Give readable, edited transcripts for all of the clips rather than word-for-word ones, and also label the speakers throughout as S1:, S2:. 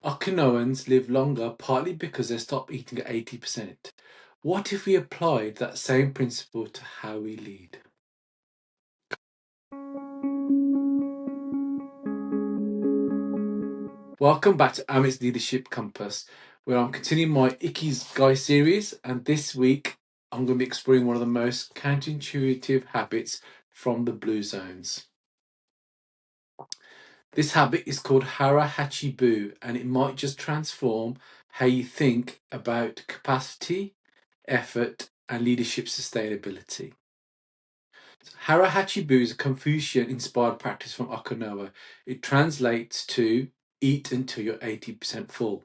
S1: Okinawans live longer partly because they stop eating at 80%. What if we applied that same principle to how we lead? Welcome back to Amit's Leadership Compass, where I'm continuing my Ikigai series, and this week I'm going to be exploring one of the most counterintuitive habits from the blue zones. This habit is called Hara Hachi Bu, and it might just transform how you think about capacity, effort, and leadership sustainability. Hara Hachi Bu is a Confucian inspired practice from Okinawa. It translates to eat until you're 80% full.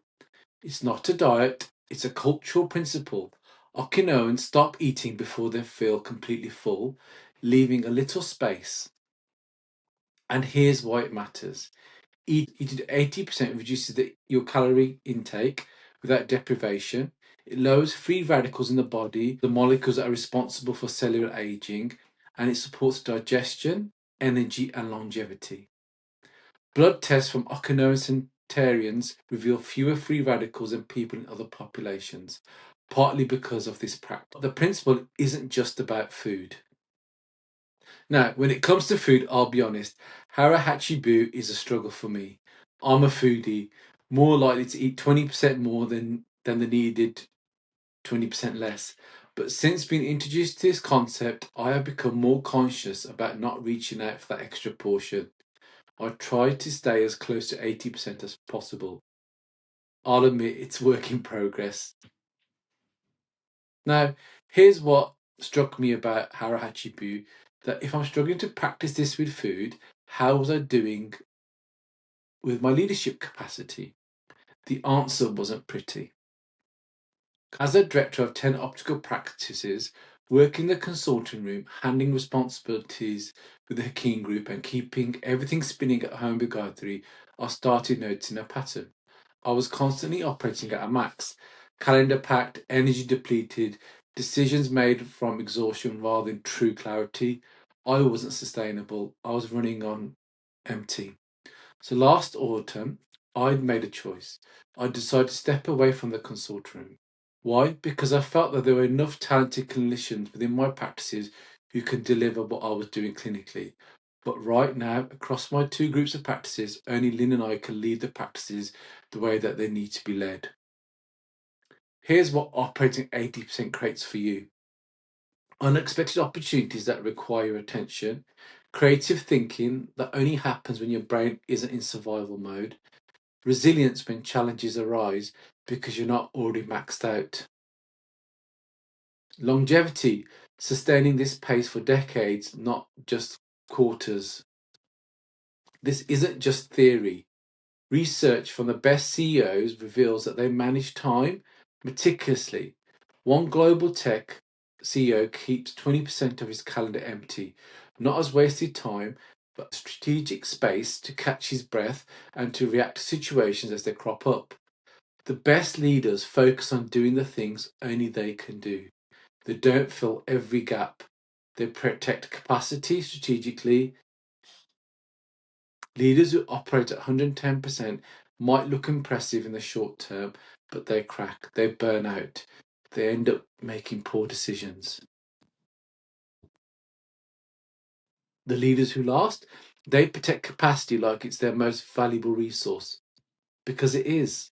S1: It's not a diet, it's a cultural principle. Okinawans stop eating before they feel completely full, leaving a little space. And here's why it matters. Eating 80% reduces your calorie intake without deprivation. It lowers free radicals in the body, the molecules that are responsible for cellular aging, and it supports digestion, energy, and longevity. Blood tests from Okinawan centenarians reveal fewer free radicals than people in other populations, partly because of this practice. The principle isn't just about food. Now, when it comes to food, I'll be honest, Hara Hachi Bu is a struggle for me. I'm a foodie, more likely to eat 20% more than the needed 20% less. But since being introduced to this concept, I have become more conscious about not reaching out for that extra portion. I try to stay as close to 80% as possible. I'll admit it's work in progress. Now, here's what struck me about Hara Hachi Bu, that if I'm struggling to practice this with food, how was I doing with my leadership capacity? The answer wasn't pretty. As a director of 10 optical practices, working in the consulting room, handling responsibilities with the Hakeem Group, and keeping everything spinning at home with Gayatri, I started noticing a pattern. I was constantly operating at a max, calendar packed, energy depleted, decisions made from exhaustion rather than true clarity. I wasn't sustainable. I was running on empty. So last autumn, I'd made a choice. I decided to step away from the consult room. Why? Because I felt that there were enough talented clinicians within my practices who could deliver what I was doing clinically. But right now, across my two groups of practices, only Lynn and I can lead the practices the way that they need to be led. Here's what operating 80% creates for you: unexpected opportunities that require your attention, creative thinking that only happens when your brain isn't in survival mode, resilience when challenges arise because you're not already maxed out, longevity, sustaining this pace for decades, not just quarters. This isn't just theory. Research from the best CEOs reveals that they manage time meticulously. One global tech CEO keeps 20% of his calendar empty, not as wasted time, but strategic space to catch his breath and to react to situations as they crop up. The best leaders focus on doing the things only they can do. They don't fill every gap. They protect capacity strategically. Leaders who operate at 110% might look impressive in the short term, but they crack, they burn out, they end up making poor decisions. The leaders who last, they protect capacity like it's their most valuable resource, because it is.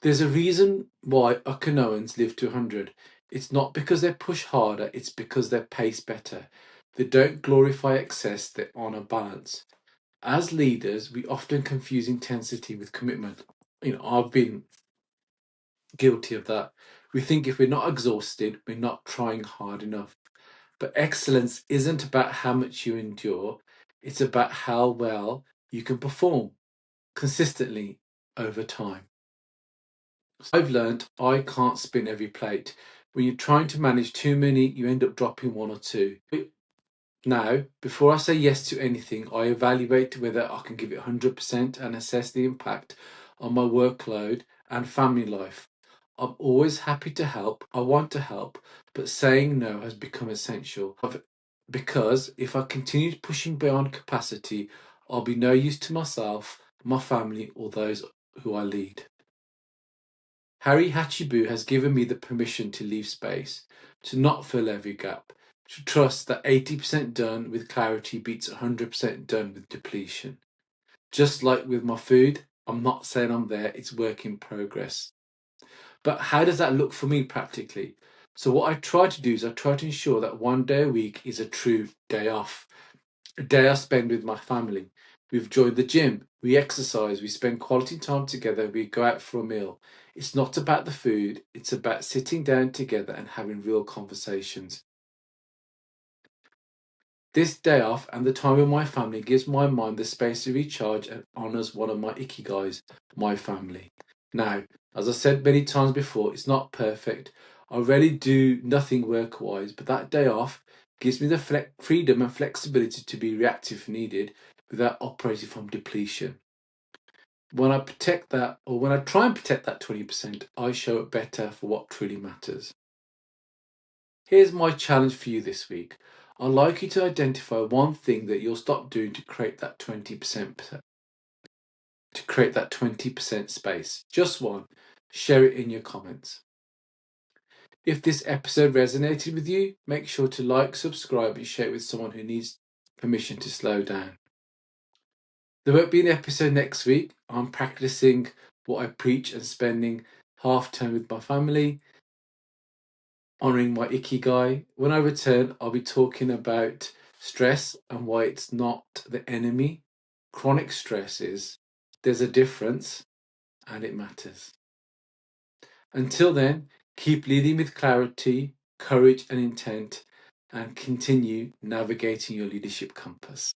S1: There's a reason why Okinawans live to 100. It's not because they push harder, it's because they pace better. They don't glorify excess, they honour balance. As leaders, we often confuse intensity with commitment. I've been guilty of that. We think if we're not exhausted, we're not trying hard enough. But excellence isn't about how much you endure, it's about how well you can perform consistently over time. I've learned I can't spin every plate. When you're trying to manage too many, you end up dropping one or two. Now, before I say yes to anything, I evaluate whether I can give it 100% and assess the impact on my workload and family life. I'm always happy to help. I want to help, but saying no has become essential. Because if I continue pushing beyond capacity, I'll be no use to myself, my family, or those who I lead. Hara Hachi Bu has given me the permission to leave space, to not fill every gap, to trust that 80% done with clarity beats 100% done with depletion. Just like with my food, I'm not saying I'm there, it's work in progress. But how does that look for me practically? So what I try to do is I try to ensure that one day a week is a true day off, a day I spend with my family. We've joined the gym, we exercise, we spend quality time together, we go out for a meal. It's not about the food, it's about sitting down together and having real conversations. This day off and the time with my family gives my mind the space to recharge and honours one of my Ikigais, my family. Now, as I said many times before, it's not perfect. I really do nothing work-wise, but that day off gives me the freedom and flexibility to be reactive if needed without operating from depletion. When I protect that, or when I try and protect that 20%, I show up better for what truly matters. Here's my challenge for you this week. I'd like you to identify one thing that you'll stop doing to create that 20% space. Just one. Share it in your comments. If this episode resonated with you, make sure to like, subscribe, and share it with someone who needs permission to slow down. There won't be an episode next week. I'm practicing what I preach and spending half term with my family, honouring my Ikigai. When I return, I'll be talking about stress and why it's not the enemy. Chronic stress is. There's a difference and it matters. Until then, keep leading with clarity, courage, and intent, and continue navigating your leadership compass.